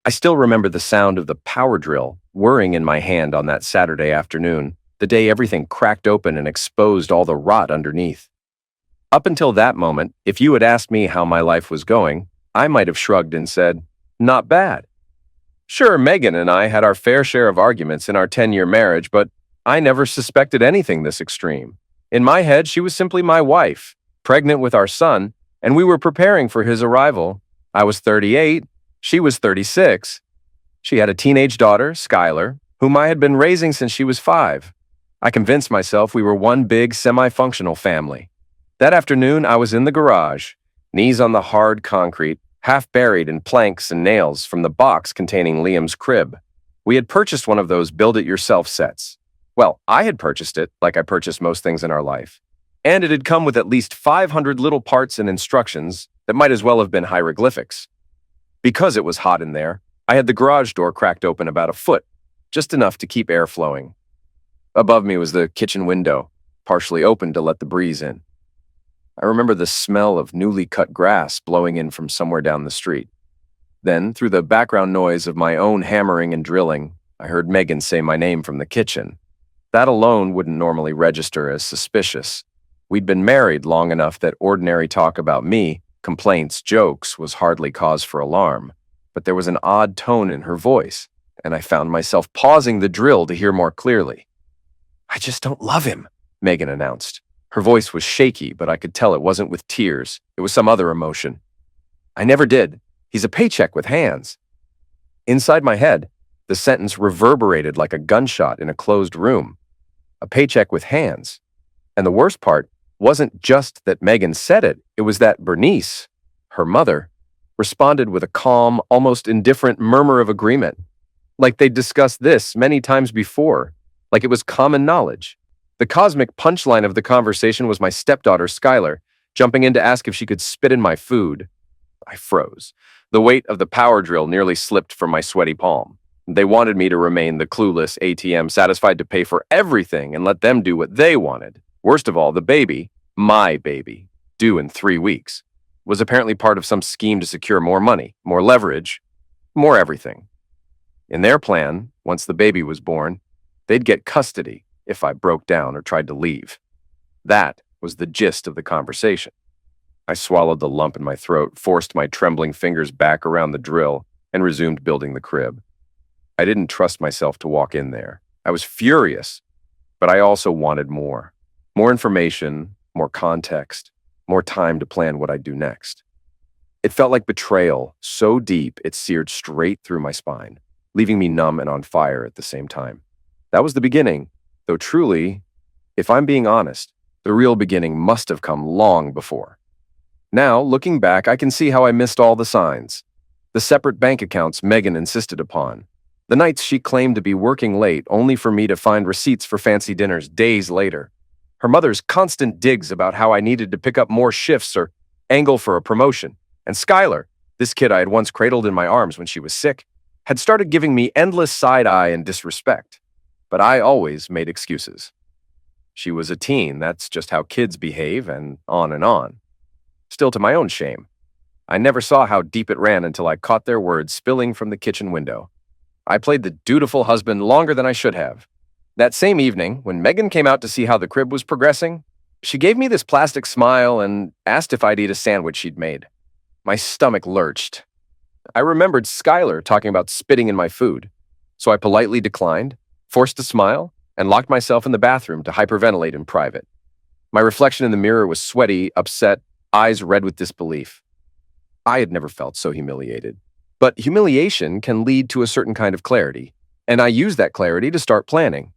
I still remember the sound of the power drill whirring in my hand on that Saturday afternoon, the day everything cracked open and exposed all the rot underneath. Up until that moment, if you had asked me how my life was going, I might have shrugged and said, "Not bad." Sure, Megan and I had our fair share of arguments in our 10-year marriage, but I never suspected anything this extreme. In my head, she was simply my wife, pregnant with our son, and we were preparing for his arrival. I was 38, she was 36. She had a teenage daughter, Skylar, whom I had been raising since she was 5. I convinced myself we were one big, semi-functional family. That afternoon, I was in the garage, knees on the hard concrete, half buried in planks and nails from the box containing Liam's crib. We had purchased one of those build-it-yourself sets. Well, I had purchased it, like I purchased most things in our life. And it had come with at least 500 little parts and instructions that might as well have been hieroglyphics. Because it was hot in there, I had the garage door cracked open about a foot, just enough to keep air flowing. Above me was the kitchen window, partially open to let the breeze in. I remember the smell of newly cut grass blowing in from somewhere down the street. Then, through the background noise of my own hammering and drilling, I heard Megan say my name from the kitchen. That alone wouldn't normally register as suspicious. We'd been married long enough that ordinary talk about me, complaints, jokes, was hardly cause for alarm. But there was an odd tone in her voice, and I found myself pausing the drill to hear more clearly. "I just don't love him," Megan announced. Her voice was shaky, but I could tell it wasn't with tears. It was some other emotion. "I never did. He's a paycheck with hands." Inside my head, the sentence reverberated like a gunshot in a closed room. A paycheck with hands. And the worst part wasn't just that Megan said it, it was that Bernice, her mother, responded with a calm, almost indifferent murmur of agreement. Like they'd discussed this many times before, like it was common knowledge. The cosmic punchline of the conversation was my stepdaughter, Skylar, jumping in to ask if she could spit in my food. I froze. The weight of the power drill nearly slipped from my sweaty palm. They wanted me to remain the clueless ATM, satisfied to pay for everything and let them do what they wanted. Worst of all, the baby, my baby, due in 3 weeks, was apparently part of some scheme to secure more money, more leverage, more everything. In their plan, once the baby was born, they'd get custody if I broke down or tried to leave. That was the gist of the conversation. I swallowed the lump in my throat, forced my trembling fingers back around the drill, and resumed building the crib. I didn't trust myself to walk in there. I was furious, but I also wanted more. More information, more context, more time to plan what I'd do next. It felt like betrayal, so deep it seared straight through my spine, leaving me numb and on fire at the same time. That was the beginning, though truly, if I'm being honest, the real beginning must have come long before. Now, looking back, I can see how I missed all the signs. The separate bank accounts Megan insisted upon. The nights she claimed to be working late only for me to find receipts for fancy dinners days later. Her mother's constant digs about how I needed to pick up more shifts or angle for a promotion. And Skylar, this kid I had once cradled in my arms when she was sick, had started giving me endless side-eye and disrespect. But I always made excuses. She was a teen, that's just how kids behave, and on and on. Still, to my own shame, I never saw how deep it ran until I caught their words spilling from the kitchen window. I played the dutiful husband longer than I should have. That same evening, when Megan came out to see how the crib was progressing, she gave me this plastic smile and asked if I'd eat a sandwich she'd made. My stomach lurched. I remembered Skylar talking about spitting in my food, so I politely declined, forced a smile, and locked myself in the bathroom to hyperventilate in private. My reflection in the mirror was sweaty, upset, eyes red with disbelief. I had never felt so humiliated. But humiliation can lead to a certain kind of clarity, and I used that clarity to start planning.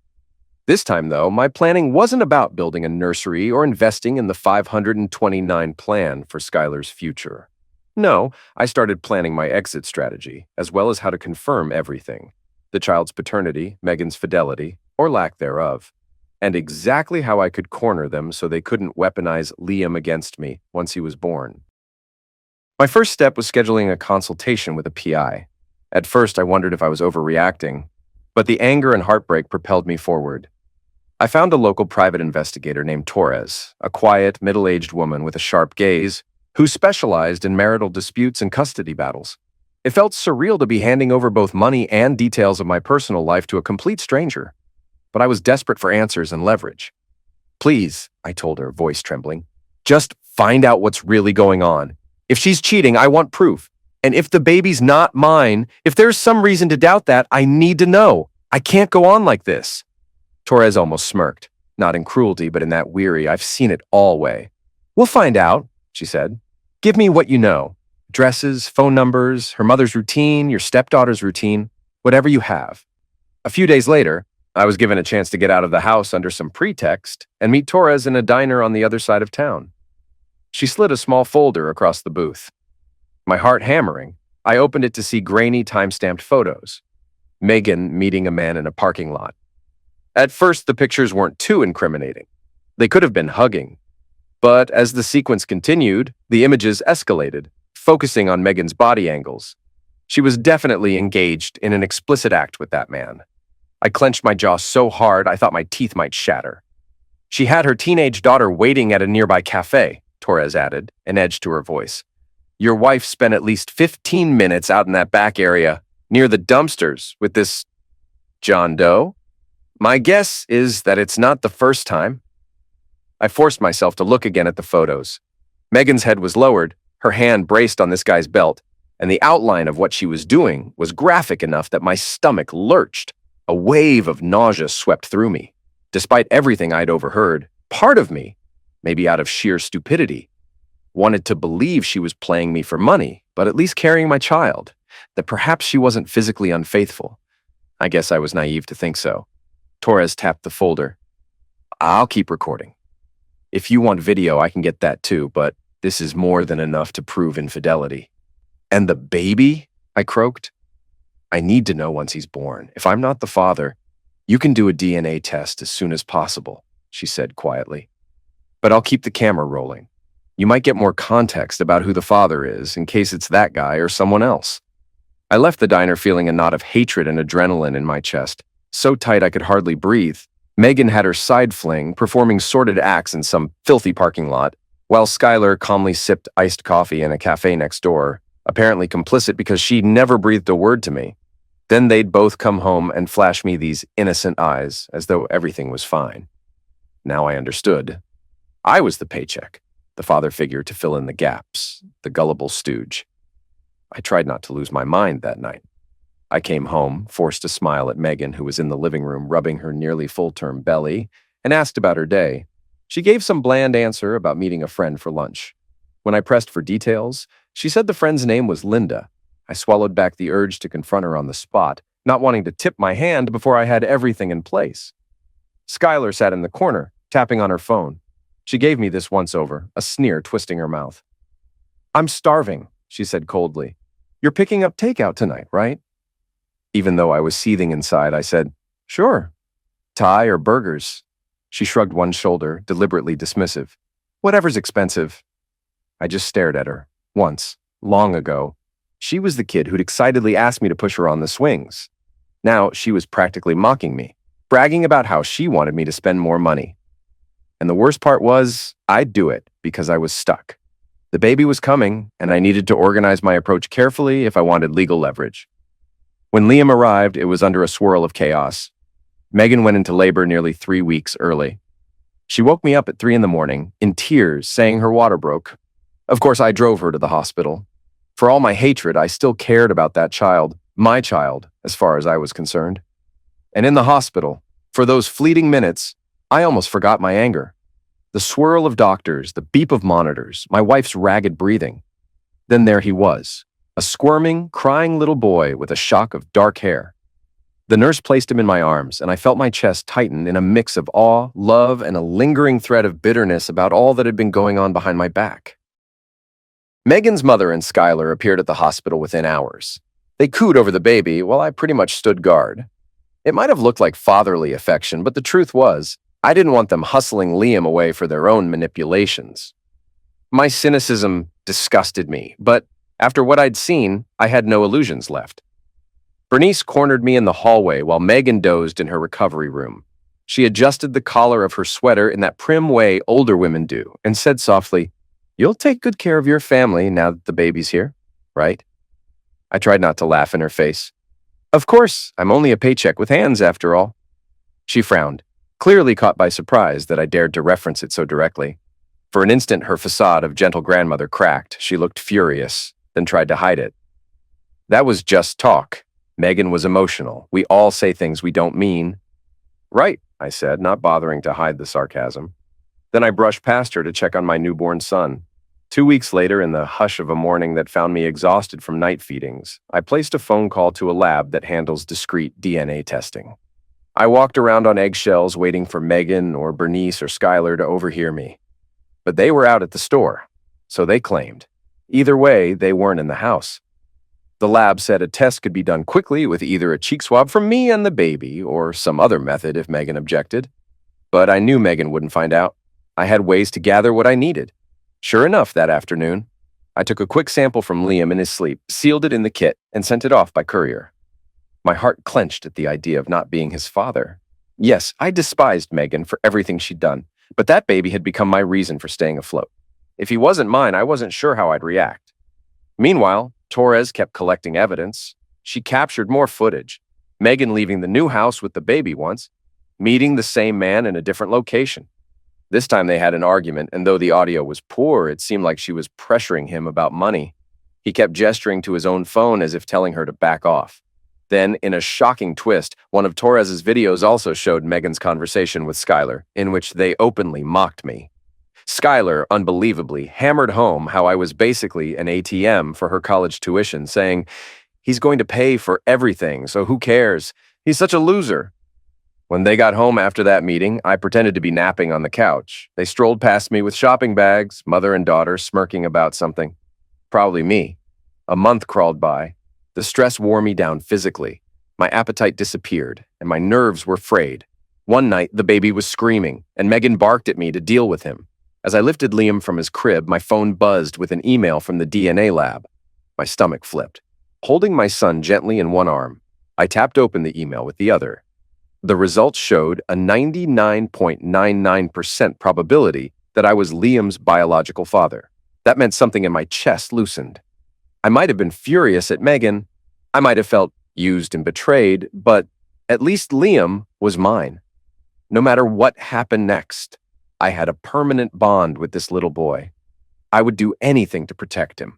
This time, though, my planning wasn't about building a nursery or investing in the 529 plan for Skylar's future. No, I started planning my exit strategy, as well as how to confirm everything. The child's paternity, Megan's fidelity, or lack thereof, and exactly how I could corner them so they couldn't weaponize Liam against me once he was born. My first step was scheduling a consultation with a PI. At first, I wondered if I was overreacting, but the anger and heartbreak propelled me forward. I found a local private investigator named Torres, a quiet, middle-aged woman with a sharp gaze, who specialized in marital disputes and custody battles. It felt surreal to be handing over both money and details of my personal life to a complete stranger, but I was desperate for answers and leverage. Please, I told her, voice trembling, just find out what's really going on. If she's cheating, I want proof. And if the baby's not mine, if there's some reason to doubt that, I need to know. I can't go on like this. Torres almost smirked, not in cruelty, but in that weary, I've seen it all way. We'll find out, she said. Give me what you know. Addresses, phone numbers, her mother's routine, your stepdaughter's routine, whatever you have. A few days later, I was given a chance to get out of the house under some pretext and meet Torres in a diner on the other side of town. She slid a small folder across the booth. My heart hammering, I opened it to see grainy time-stamped photos. Megan meeting a man in a parking lot. At first, the pictures weren't too incriminating. They could have been hugging. But as the sequence continued, the images escalated, focusing on Megan's body angles. She was definitely engaged in an explicit act with that man. I clenched my jaw so hard I thought my teeth might shatter. She had her teenage daughter waiting at a nearby cafe, Torres added, an edge to her voice. Your wife spent at least 15 minutes out in that back area, near the dumpsters, with this John Doe? My guess is that it's not the first time. I forced myself to look again at the photos. Megan's head was lowered, her hand braced on this guy's belt, and the outline of what she was doing was graphic enough that my stomach lurched. A wave of nausea swept through me. Despite everything I'd overheard, part of me, maybe out of sheer stupidity, wanted to believe she was playing me for money, but at least carrying my child, that perhaps she wasn't physically unfaithful. I guess I was naive to think so. Torres tapped the folder. I'll keep recording. If you want video, I can get that too, but this is more than enough to prove infidelity. And the baby? I croaked. I need to know once he's born. If I'm not the father, you can do a DNA test as soon as possible, she said quietly. But I'll keep the camera rolling. You might get more context about who the father is in case it's that guy or someone else. I left the diner feeling a knot of hatred and adrenaline in my chest, so tight I could hardly breathe. Megan had her side fling, performing sordid acts in some filthy parking lot, while Skylar calmly sipped iced coffee in a cafe next door, apparently complicit because she never breathed a word to me. Then they'd both come home and flash me these innocent eyes, as though everything was fine. Now I understood. I was the paycheck, the father figure to fill in the gaps, the gullible stooge. I tried not to lose my mind that night. I came home, forced to smile at Megan, who was in the living room rubbing her nearly full-term belly, and asked about her day. She gave some bland answer about meeting a friend for lunch. When I pressed for details, she said the friend's name was Linda. I swallowed back the urge to confront her on the spot, not wanting to tip my hand before I had everything in place. Skylar sat in the corner, tapping on her phone. She gave me this once-over, a sneer twisting her mouth. I'm starving, she said coldly. You're picking up takeout tonight, right? Even though I was seething inside, I said, sure. Thai or burgers? She shrugged one shoulder, deliberately dismissive. Whatever's expensive. I just stared at her. Once, long ago, she was the kid who'd excitedly asked me to push her on the swings. Now she was practically mocking me, bragging about how she wanted me to spend more money. And the worst part was, I'd do it because I was stuck. The baby was coming, and I needed to organize my approach carefully if I wanted legal leverage. When Liam arrived, it was under a swirl of chaos. Megan went into labor nearly 3 weeks early. She woke me up at 3 a.m, in tears, saying her water broke. Of course, I drove her to the hospital. For all my hatred, I still cared about that child, my child, as far as I was concerned. And in the hospital, for those fleeting minutes, I almost forgot my anger. The swirl of doctors, the beep of monitors, my wife's ragged breathing. Then there he was, a squirming, crying little boy with a shock of dark hair. The nurse placed him in my arms, and I felt my chest tighten in a mix of awe, love, and a lingering thread of bitterness about all that had been going on behind my back. Megan's mother and Skylar appeared at the hospital within hours. They cooed over the baby while I pretty much stood guard. It might have looked like fatherly affection, but the truth was, I didn't want them hustling Liam away for their own manipulations. My cynicism disgusted me, but after what I'd seen, I had no illusions left. Bernice cornered me in the hallway while Megan dozed in her recovery room. She adjusted the collar of her sweater in that prim way older women do and said softly, "You'll take good care of your family now that the baby's here, right?" I tried not to laugh in her face. Of course, I'm only a paycheck with hands after all. She frowned, clearly caught by surprise that I dared to reference it so directly. For an instant, her facade of gentle grandmother cracked. She looked furious, then tried to hide it. That was just talk. Megan was emotional. We all say things we don't mean. Right, I said, not bothering to hide the sarcasm. Then I brushed past her to check on my newborn son. 2 weeks later, in the hush of a morning that found me exhausted from night feedings, I placed a phone call to a lab that handles discreet DNA testing. I walked around on eggshells waiting for Megan or Bernice or Skylar to overhear me. But they were out at the store, so they claimed. Either way, they weren't in the house. The lab said a test could be done quickly with either a cheek swab from me and the baby or some other method if Megan objected. But I knew Megan wouldn't find out. I had ways to gather what I needed. Sure enough, that afternoon, I took a quick sample from Liam in his sleep, sealed it in the kit, and sent it off by courier. My heart clenched at the idea of not being his father. Yes, I despised Megan for everything she'd done, but that baby had become my reason for staying afloat. If he wasn't mine, I wasn't sure how I'd react. Meanwhile, Torres kept collecting evidence. She captured more footage. Megan leaving the new house with the baby once, meeting the same man in a different location. This time they had an argument, and though the audio was poor, it seemed like she was pressuring him about money. He kept gesturing to his own phone as if telling her to back off. Then, in a shocking twist, one of Torres's videos also showed Megan's conversation with Skylar, in which they openly mocked me. Skylar, unbelievably, hammered home how I was basically an ATM for her college tuition, saying, "He's going to pay for everything, so who cares? He's such a loser." When they got home after that meeting, I pretended to be napping on the couch. They strolled past me with shopping bags, mother and daughter smirking about something. Probably me. A month crawled by. The stress wore me down physically. My appetite disappeared, and my nerves were frayed. One night, the baby was screaming, and Megan barked at me to deal with him. As I lifted Liam from his crib, my phone buzzed with an email from the DNA lab. My stomach flipped. Holding my son gently in one arm, I tapped open the email with the other. The results showed a 99.99% probability that I was Liam's biological father. That meant something in my chest loosened. I might have been furious at Megan. I might have felt used and betrayed, but at least Liam was mine. No matter what happened next, I had a permanent bond with this little boy. I would do anything to protect him.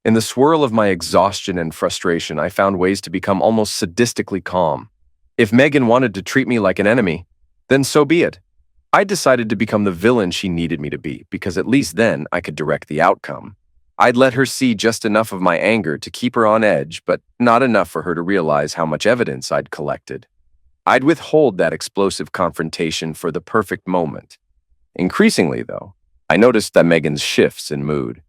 In the swirl of my exhaustion and frustration, I found ways to become almost sadistically calm. If Megan wanted to treat me like an enemy, then so be it. I decided to become the villain she needed me to be, because at least then I could direct the outcome. I'd let her see just enough of my anger to keep her on edge, but not enough for her to realize how much evidence I'd collected. I'd withhold that explosive confrontation for the perfect moment. Increasingly, though, I noticed that Megan's shifts in mood.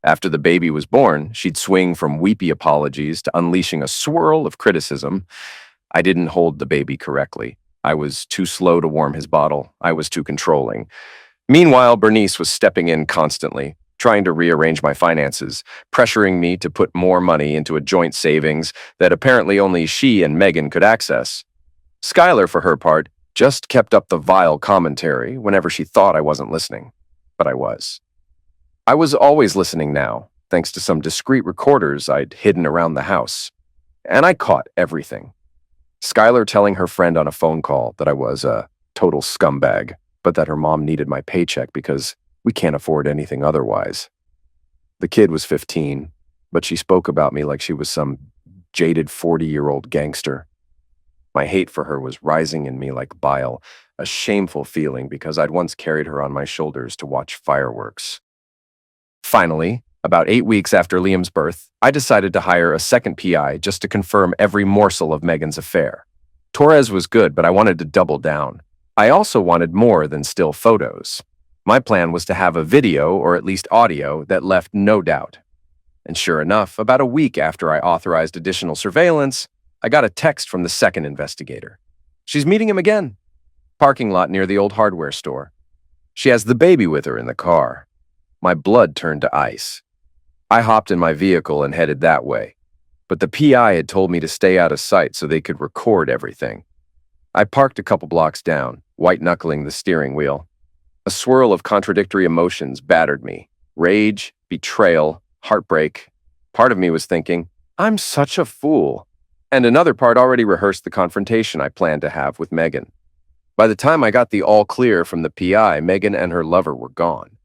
After the baby was born, she'd swing from weepy apologies to unleashing a swirl of criticism. I didn't hold the baby correctly. I was too slow to warm his bottle. I was too controlling. Meanwhile, Bernice was stepping in constantly, trying to rearrange my finances, pressuring me to put more money into a joint savings that apparently only she and Megan could access. Skylar, for her part, just kept up the vile commentary whenever she thought I wasn't listening. But I was. I was always listening now, thanks to some discreet recorders I'd hidden around the house. And I caught everything. Skylar telling her friend on a phone call that I was a total scumbag, but that her mom needed my paycheck because we can't afford anything otherwise. The kid was 15, but she spoke about me like she was some jaded 40-year-old gangster. My hate for her was rising in me like bile, a shameful feeling because I'd once carried her on my shoulders to watch fireworks. Finally, about 8 weeks after Liam's birth, I decided to hire a second PI just to confirm every morsel of Megan's affair. Torres was good, but I wanted to double down. I also wanted more than still photos. My plan was to have a video, or at least audio, that left no doubt. And sure enough, about a week after I authorized additional surveillance, I got a text from the second investigator. She's meeting him again. Parking lot near the old hardware store. She has the baby with her in the car. My blood turned to ice. I hopped in my vehicle and headed that way, but the PI had told me to stay out of sight so they could record everything. I parked a couple blocks down, white-knuckling the steering wheel. A swirl of contradictory emotions battered me. Rage, betrayal, heartbreak. Part of me was thinking, I'm such a fool. And another part already rehearsed the confrontation I planned to have with Megan. By the time I got the all clear from the PI, Megan and her lover were gone.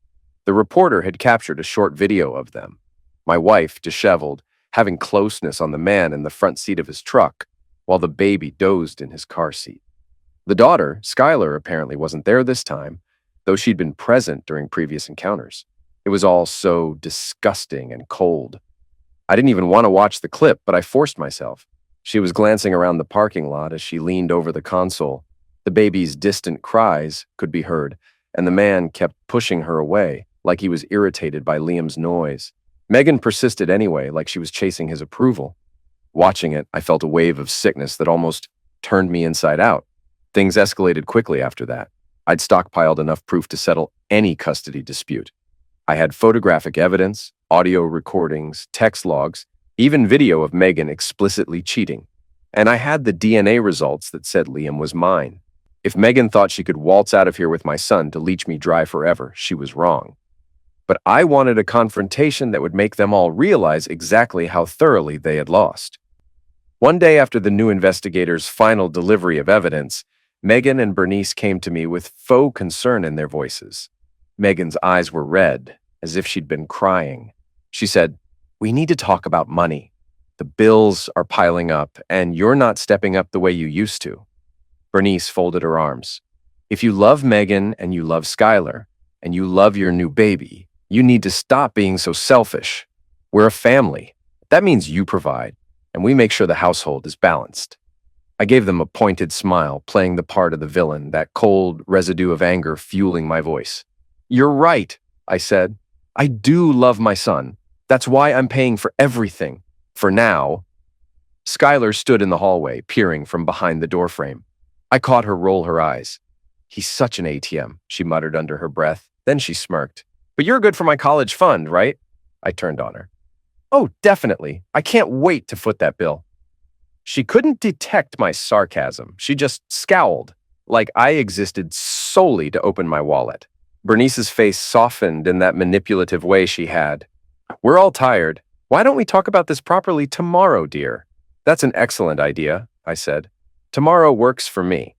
The reporter had captured a short video of them. My wife, disheveled, having closeness on the man in the front seat of his truck, while the baby dozed in his car seat. The daughter, Skylar, apparently wasn't there this time, though she'd been present during previous encounters. It was all so disgusting and cold. I didn't even want to watch the clip, but I forced myself. She was glancing around the parking lot as she leaned over the console. The baby's distant cries could be heard, and the man kept pushing her away, like he was irritated by Liam's noise. Megan persisted anyway, like she was chasing his approval. Watching it, I felt a wave of sickness that almost turned me inside out. Things escalated quickly after that. I'd stockpiled enough proof to settle any custody dispute. I had photographic evidence, audio recordings, text logs, even video of Megan explicitly cheating. And I had the DNA results that said Liam was mine. If Megan thought she could waltz out of here with my son to leech me dry forever, she was wrong. But I wanted a confrontation that would make them all realize exactly how thoroughly they had lost. One day after the new investigators' final delivery of evidence, Megan and Bernice came to me with faux concern in their voices. Megan's eyes were red, as if she'd been crying. She said, "We need to talk about money. The bills are piling up, and you're not stepping up the way you used to." Bernice folded her arms. "If you love Megan and you love Skylar, and you love your new baby, you need to stop being so selfish. We're a family. That means you provide, and we make sure the household is balanced." I gave them a pointed smile, playing the part of the villain, that cold residue of anger fueling my voice. "You're right," I said. "I do love my son. That's why I'm paying for everything. For now." Skylar stood in the hallway, peering from behind the doorframe. I caught her roll her eyes. "He's such an ATM," she muttered under her breath. Then she smirked. "But you're good for my college fund, right?" I turned on her. "Oh, definitely. I can't wait to foot that bill." She couldn't detect my sarcasm. She just scowled, like I existed solely to open my wallet. Bernice's face softened in that manipulative way she had. "We're all tired. Why don't we talk about this properly tomorrow, dear?" "That's an excellent idea," I said. "Tomorrow works for me."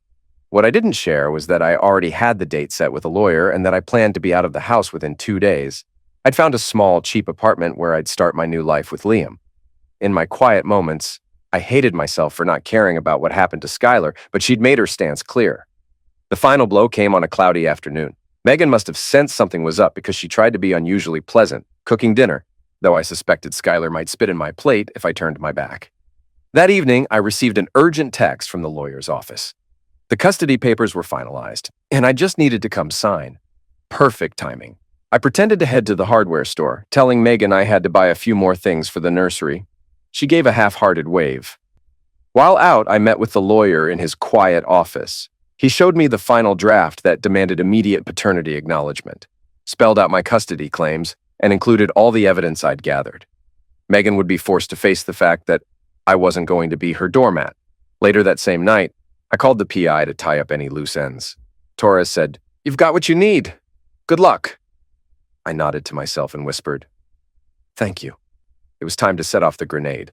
What I didn't share was that I already had the date set with a lawyer and that I planned to be out of the house within 2 days. I'd found a small, cheap apartment where I'd start my new life with Liam. In my quiet moments, I hated myself for not caring about what happened to Skylar, but she'd made her stance clear. The final blow came on a cloudy afternoon. Megan must have sensed something was up because she tried to be unusually pleasant, cooking dinner, though I suspected Skylar might spit in my plate if I turned my back. That evening, I received an urgent text from the lawyer's office. The custody papers were finalized, and I just needed to come sign. Perfect timing. I pretended to head to the hardware store, telling Megan I had to buy a few more things for the nursery. She gave a half-hearted wave. While out, I met with the lawyer in his quiet office. He showed me the final draft that demanded immediate paternity acknowledgement, spelled out my custody claims, and included all the evidence I'd gathered. Megan would be forced to face the fact that I wasn't going to be her doormat. Later that same night, I called the PI to tie up any loose ends. Torres said, "You've got what you need. Good luck." I nodded to myself and whispered, "Thank you." It was time to set off the grenade.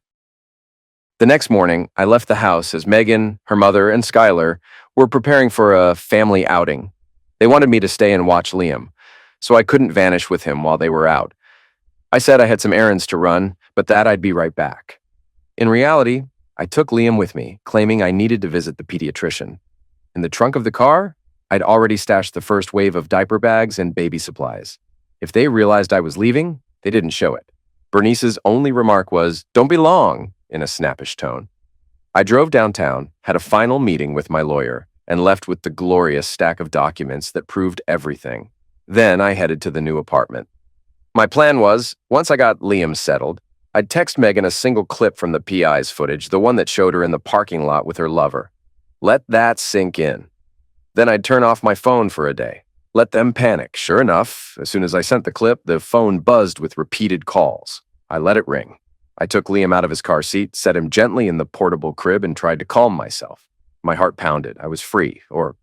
The next morning, I left the house as Megan, her mother, and Skylar were preparing for a family outing. They wanted me to stay and watch Liam, so I couldn't vanish with him while they were out. I said I had some errands to run, but that I'd be right back. In reality, I took Liam with me, claiming I needed to visit the pediatrician. In the trunk of the car, I'd already stashed the first wave of diaper bags and baby supplies. If they realized I was leaving, they didn't show it. Bernice's only remark was, "Don't be long," in a snappish tone. I drove downtown, had a final meeting with my lawyer, and left with the glorious stack of documents that proved everything. Then I headed to the new apartment. My plan was, once I got Liam settled, I'd text Megan a single clip from the PI's footage, the one that showed her in the parking lot with her lover. Let that sink in. Then I'd turn off my phone for a day. Let them panic. Sure enough, as soon as I sent the clip, the phone buzzed with repeated calls. I let it ring. I took Liam out of his car seat, set him gently in the portable crib, and tried to calm myself. My heart pounded. I was free, or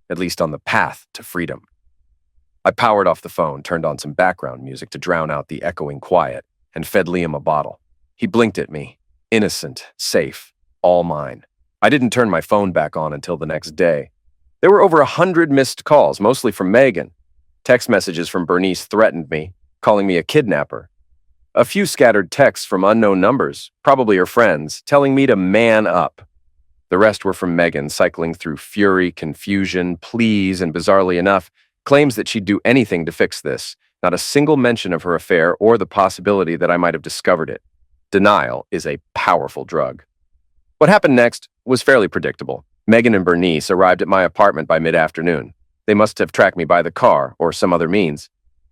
at least on the path to freedom. I powered off the phone, turned on some background music to drown out the echoing quiet, and fed Liam a bottle. He blinked at me. Innocent, safe, all mine. I didn't turn my phone back on until the next day. There were over 100 missed calls, mostly from Megan. Text messages from Bernice threatened me, calling me a kidnapper. A few scattered texts from unknown numbers, probably her friends, telling me to man up. The rest were from Megan, cycling through fury, confusion, pleas, and bizarrely enough, claims that she'd do anything to fix this. Not a single mention of her affair or the possibility that I might have discovered it. Denial is a powerful drug. What happened next was fairly predictable. Megan and Bernice arrived at my apartment by mid-afternoon. They must have tracked me by the car or some other means.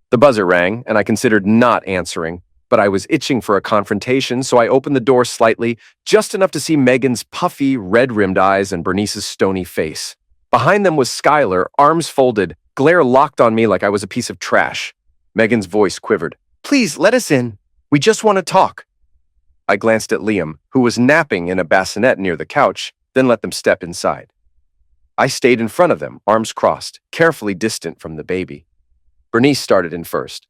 The buzzer rang, and I considered not answering, but I was itching for a confrontation, so I opened the door slightly, just enough to see Megan's puffy, red-rimmed eyes and Bernice's stony face. Behind them was Skylar, arms folded, glare locked on me like I was a piece of trash. Megan's voice quivered. "Please, let us in. We just want to talk." I glanced at Liam, who was napping in a bassinet near the couch, then let them step inside. I stayed in front of them, arms crossed, carefully distant from the baby. Bernice started in first.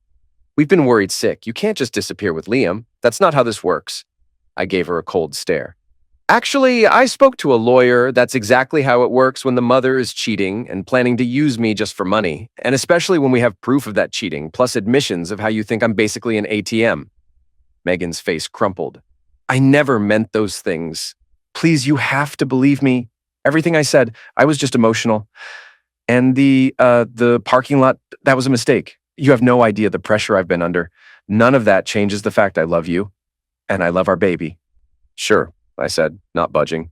"We've been worried sick. You can't just disappear with Liam. That's not how this works." I gave her a cold stare. "Actually, I spoke to a lawyer. That's exactly how it works when the mother is cheating and planning to use me just for money, and especially when we have proof of that cheating, plus admissions of how you think I'm basically an ATM. Megan's face crumpled. "I never meant those things. Please, you have to believe me. Everything I said, I was just emotional. And the parking lot, that was a mistake. You have no idea the pressure I've been under. None of that changes the fact I love you, and I love our baby." "Sure," I said, not budging.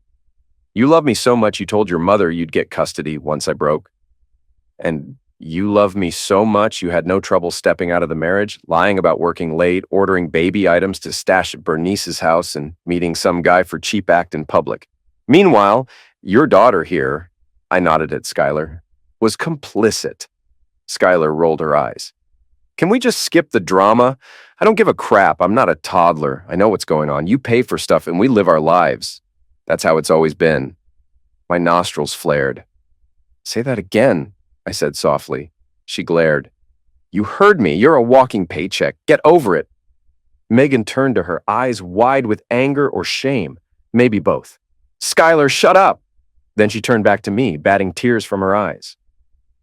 "You love me so much you told your mother you'd get custody once I broke. And you love me so much you had no trouble stepping out of the marriage, lying about working late, ordering baby items to stash at Bernice's house, and meeting some guy for cheap act in public. Meanwhile, your daughter here," I nodded at Skylar, "was complicit." Skylar rolled her eyes. "Can we just skip the drama? I don't give a crap. I'm not a toddler. I know what's going on. You pay for stuff and we live our lives. That's how it's always been." My nostrils flared. "Say that again," I said softly. She glared. "You heard me. You're a walking paycheck. Get over it." Megan turned to her, eyes wide with anger or shame. Maybe both. "Skylar, shut up." Then she turned back to me, batting tears from her eyes.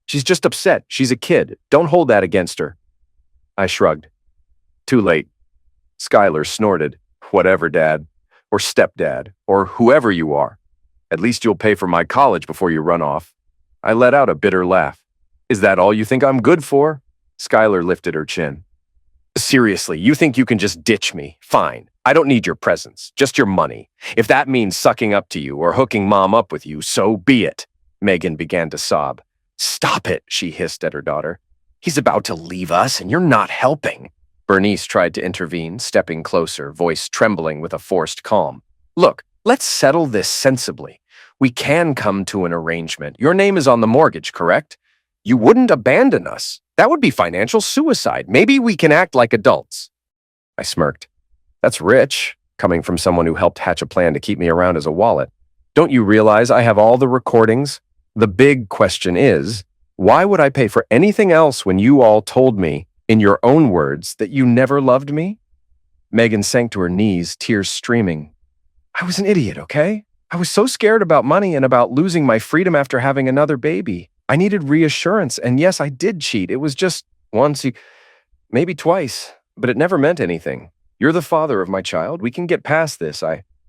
"She's just upset. She's a kid. Don't hold that against her." I shrugged. "Too late." Skylar snorted. "Whatever, Dad. Or stepdad. Or whoever you are. At least you'll pay for my college before you run off." I let out a bitter laugh. "Is that all you think I'm good for?" Skylar lifted her chin. "Seriously, you think you can just ditch me? Fine. I don't need your presence, just your money. If that means sucking up to you or hooking Mom up with you, so be it." Megan began to sob. "Stop it," she hissed at her daughter. "He's about to leave us and you're not helping." Bernice tried to intervene, stepping closer, voice trembling with a forced calm. "Look, let's settle this sensibly. We can come to an arrangement. Your name is on the mortgage, correct? You wouldn't abandon us. That would be financial suicide. Maybe we can act like adults." I smirked. "That's rich, coming from someone who helped hatch a plan to keep me around as a wallet. Don't you realize I have all the recordings? The big question is, why would I pay for anything else when you all told me, in your own words, that you never loved me?" Megan sank to her knees, tears streaming. "I was an idiot, okay? I was so scared about money and about losing my freedom after having another baby. I needed reassurance, and yes, I did cheat. It was just once, maybe twice, but it never meant anything. You're the father of my child. We can get past this.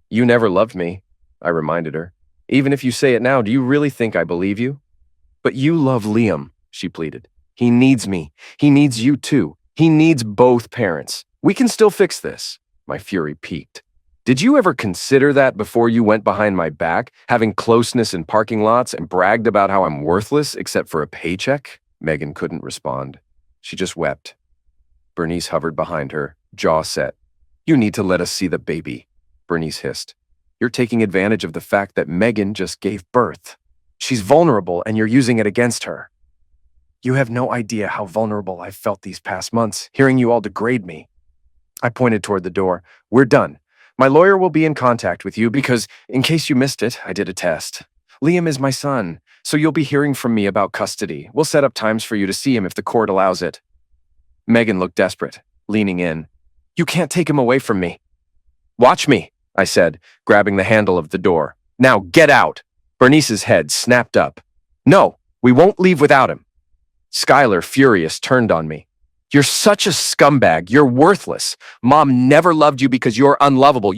You never loved me," I reminded her. "Even if you say it now, do you really think I believe you?" "But you love Liam," she pleaded. "He needs me. He needs you too. He needs both parents. We can still fix this." My fury peaked. "Did you ever consider that before you went behind my back, having closeness in parking lots and bragged about how I'm worthless except for a paycheck?" Megan couldn't respond. She just wept. Bernice hovered behind her, jaw set. "You need to let us see the baby," Bernice hissed. "You're taking advantage of the fact that Megan just gave birth. She's vulnerable and you're using it against her." "You have no idea how vulnerable I've felt these past months, hearing you all degrade me." I pointed toward the door. "We're done. My lawyer will be in contact with you because, in case you missed it, I did a test. Liam is my son, so you'll be hearing from me about custody. We'll set up times for you to see him if the court allows it." Megan looked desperate, leaning in. "You can't take him away from me." "Watch me," I said, grabbing the handle of the door. Now get out! Bernice's head snapped up. No, we won't leave without him. Skylar, furious, turned on me. You're such a scumbag. You're worthless. Mom never loved you because you're unlovable.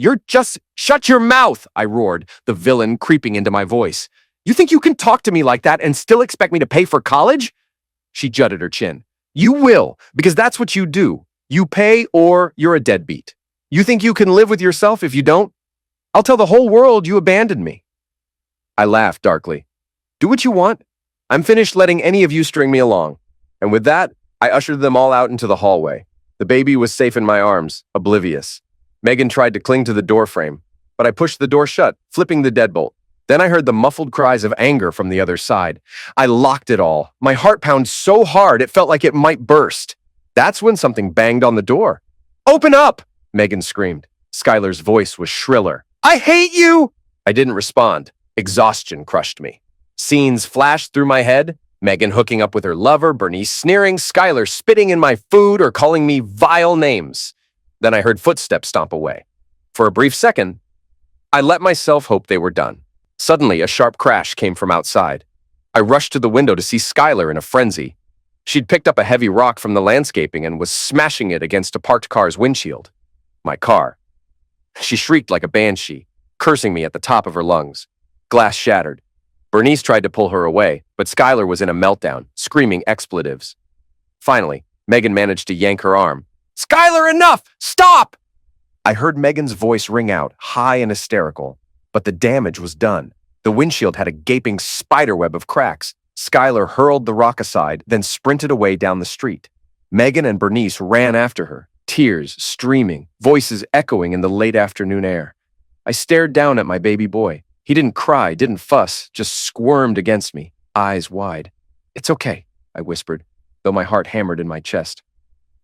Shut your mouth, I roared, the villain creeping into my voice. You think you can talk to me like that and still expect me to pay for college? She jutted her chin. You will, because that's what you do. You pay or you're a deadbeat. You think you can live with yourself if you don't? I'll tell the whole world you abandoned me. I laughed darkly. Do what you want. I'm finished letting any of you string me along. And with that, I ushered them all out into the hallway. The baby was safe in my arms, oblivious. Megan tried to cling to the doorframe, but I pushed the door shut, flipping the deadbolt. Then I heard the muffled cries of anger from the other side. I locked it all. My heart pounded so hard it felt like it might burst. That's when something banged on the door. Open up! Megan screamed. Skylar's voice was shriller. I hate you! I didn't respond. Exhaustion crushed me. Scenes flashed through my head. Megan hooking up with her lover, Bernice sneering, Skylar spitting in my food or calling me vile names. Then I heard footsteps stomp away. For a brief second, I let myself hope they were done. Suddenly, a sharp crash came from outside. I rushed to the window to see Skylar in a frenzy. She'd picked up a heavy rock from the landscaping and was smashing it against a parked car's windshield. My car. She shrieked like a banshee, cursing me at the top of her lungs. Glass shattered. Bernice tried to pull her away, but Skylar was in a meltdown, screaming expletives. Finally, Megan managed to yank her arm. Skylar, enough! Stop! I heard Megan's voice ring out, high and hysterical. But the damage was done. The windshield had a gaping spiderweb of cracks. Skylar hurled the rock aside, then sprinted away down the street. Megan and Bernice ran after her, tears streaming, voices echoing in the late afternoon air. I stared down at my baby boy. He didn't cry, didn't fuss, just squirmed against me, eyes wide. It's okay, I whispered, though my heart hammered in my chest.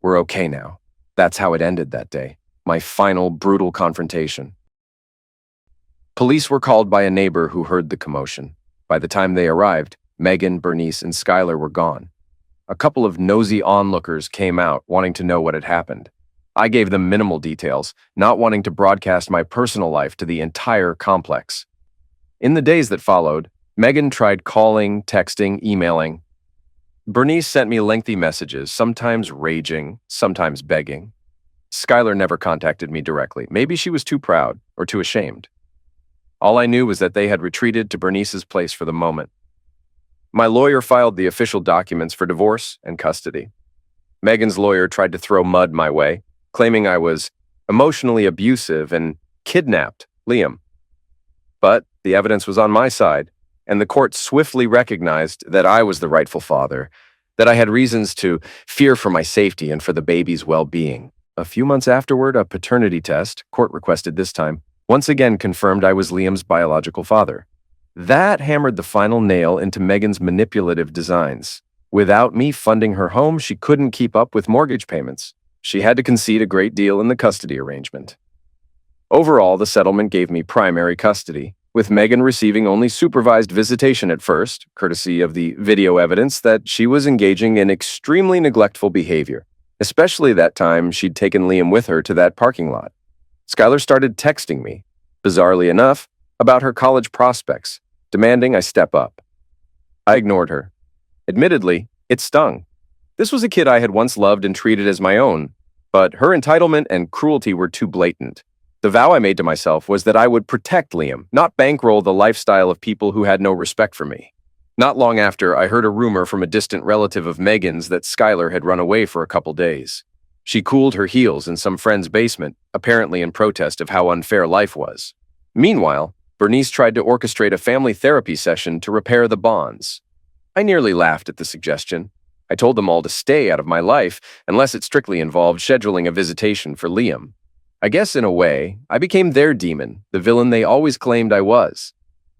We're okay now. That's how it ended that day. My final, brutal confrontation. Police were called by a neighbor who heard the commotion. By the time they arrived, Megan, Bernice, and Skylar were gone. A couple of nosy onlookers came out, wanting to know what had happened. I gave them minimal details, not wanting to broadcast my personal life to the entire complex. In the days that followed, Megan tried calling, texting, emailing. Bernice sent me lengthy messages, sometimes raging, sometimes begging. Skylar never contacted me directly. Maybe she was too proud or too ashamed. All I knew was that they had retreated to Bernice's place for the moment. My lawyer filed the official documents for divorce and custody. Megan's lawyer tried to throw mud my way, claiming I was emotionally abusive and kidnapped Liam. But the evidence was on my side, and the court swiftly recognized that I was the rightful father, that I had reasons to fear for my safety and for the baby's well-being. A few months afterward, a paternity test, court requested this time, once again confirmed I was Liam's biological father. That hammered the final nail into Megan's manipulative designs. Without me funding her home, she couldn't keep up with mortgage payments. She had to concede a great deal in the custody arrangement. Overall, the settlement gave me primary custody, with Megan receiving only supervised visitation at first, courtesy of the video evidence that she was engaging in extremely neglectful behavior, especially that time she'd taken Liam with her to that parking lot. Skylar started texting me, bizarrely enough, about her college prospects, demanding I step up. I ignored her. Admittedly, it stung. This was a kid I had once loved and treated as my own, but her entitlement and cruelty were too blatant. The vow I made to myself was that I would protect Liam, not bankroll the lifestyle of people who had no respect for me. Not long after, I heard a rumor from a distant relative of Megan's that Skylar had run away for a couple days. She cooled her heels in some friend's basement, apparently in protest of how unfair life was. Meanwhile, Bernice tried to orchestrate a family therapy session to repair the bonds. I nearly laughed at the suggestion. I told them all to stay out of my life unless it strictly involved scheduling a visitation for Liam. I guess in a way, I became their demon, the villain they always claimed I was.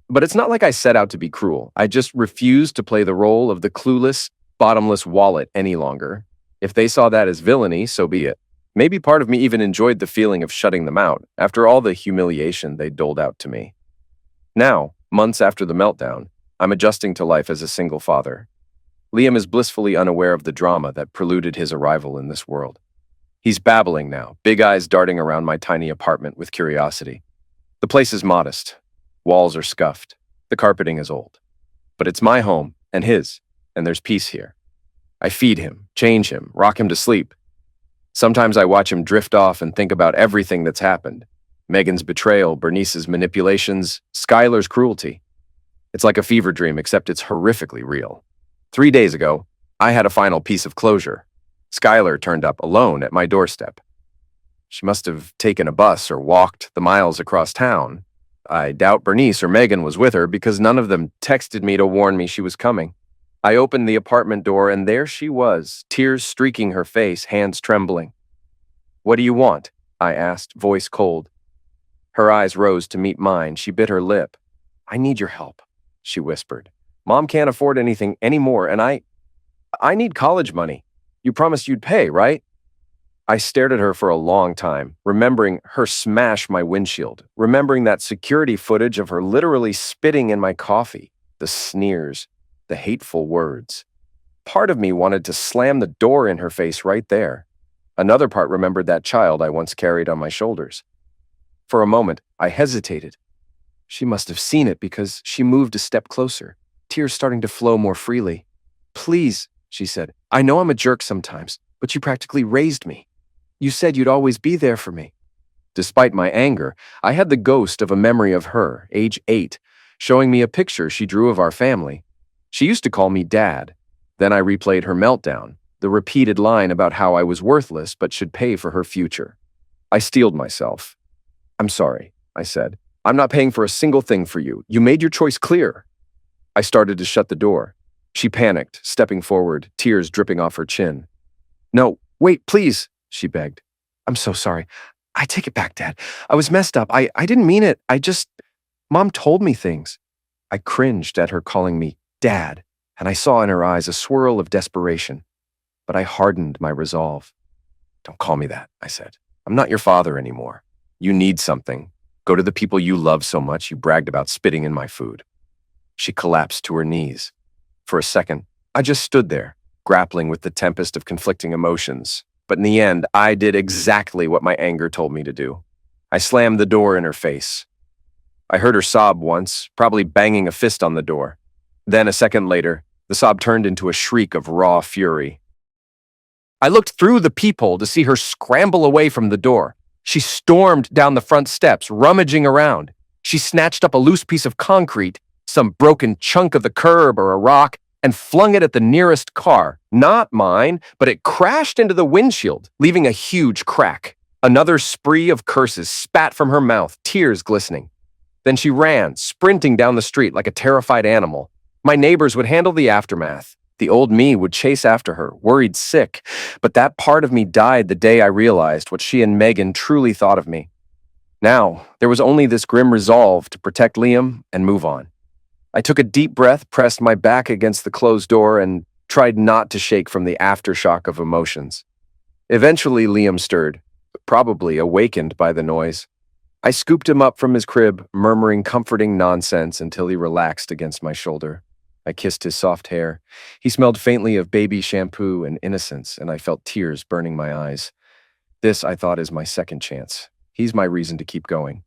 But it's not like I set out to be cruel. I just refused to play the role of the clueless, bottomless wallet any longer. If they saw that as villainy, so be it. Maybe part of me even enjoyed the feeling of shutting them out, after all the humiliation they doled out to me. Now, months after the meltdown, I'm adjusting to life as a single father. Liam is blissfully unaware of the drama that preluded his arrival in this world. He's babbling now, big eyes darting around my tiny apartment with curiosity. The place is modest. Walls are scuffed. The carpeting is old. But it's my home and his, and there's peace here. I feed him, change him, rock him to sleep. Sometimes I watch him drift off and think about everything that's happened. Megan's betrayal, Bernice's manipulations, Skylar's cruelty. It's like a fever dream, except it's horrifically real. 3 days ago, I had a final piece of closure. Skylar turned up alone at my doorstep. She must have taken a bus or walked the miles across town. I doubt Bernice or Megan was with her because none of them texted me to warn me she was coming. I opened the apartment door and there she was, tears streaking her face, hands trembling. "What do you want?" I asked, voice cold. Her eyes rose to meet mine. She bit her lip. "I need your help," she whispered. "Mom can't afford anything anymore, and I need college money. You promised you'd pay, right?" I stared at her for a long time, remembering her smash my windshield, remembering that security footage of her literally spitting in my coffee, the sneers, the hateful words. Part of me wanted to slam the door in her face right there. Another part remembered that child I once carried on my shoulders. For a moment, I hesitated. She must have seen it because she moved a step closer, tears starting to flow more freely. "Please," she said, "I know I'm a jerk sometimes, but you practically raised me. You said you'd always be there for me." Despite my anger, I had the ghost of a memory of her, age 8, showing me a picture she drew of our family. She used to call me Dad. Then I replayed her meltdown, the repeated line about how I was worthless but should pay for her future. I steeled myself. "I'm sorry," I said. "I'm not paying for a single thing for you. You made your choice clear." I started to shut the door. She panicked, stepping forward, tears dripping off her chin. "No, wait, please," she begged. "I'm so sorry. I take it back, Dad. I was messed up. I didn't mean it. Mom told me things." I cringed at her calling me Dad, and I saw in her eyes a swirl of desperation. But I hardened my resolve. "Don't call me that," I said. "I'm not your father anymore. You need something. Go to the people you love so much you bragged about spitting in my food." She collapsed to her knees. For a second, I just stood there, grappling with the tempest of conflicting emotions. But in the end, I did exactly what my anger told me to do. I slammed the door in her face. I heard her sob once, probably banging a fist on the door. Then, a second later, the sob turned into a shriek of raw fury. I looked through the peephole to see her scramble away from the door. She stormed down the front steps, rummaging around. She snatched up a loose piece of concrete, some broken chunk of the curb or a rock, and flung it at the nearest car. Not mine, but it crashed into the windshield, leaving a huge crack. Another spree of curses spat from her mouth, tears glistening. Then she ran, sprinting down the street like a terrified animal. My neighbors would handle the aftermath. The old me would chase after her, worried sick. But that part of me died the day I realized what she and Megan truly thought of me. Now, there was only this grim resolve to protect Liam and move on. I took a deep breath, pressed my back against the closed door, and tried not to shake from the aftershock of emotions. Eventually, Liam stirred, probably awakened by the noise. I scooped him up from his crib, murmuring comforting nonsense until he relaxed against my shoulder. I kissed his soft hair. He smelled faintly of baby shampoo and innocence, and I felt tears burning my eyes. This, I thought, is my second chance. He's my reason to keep going.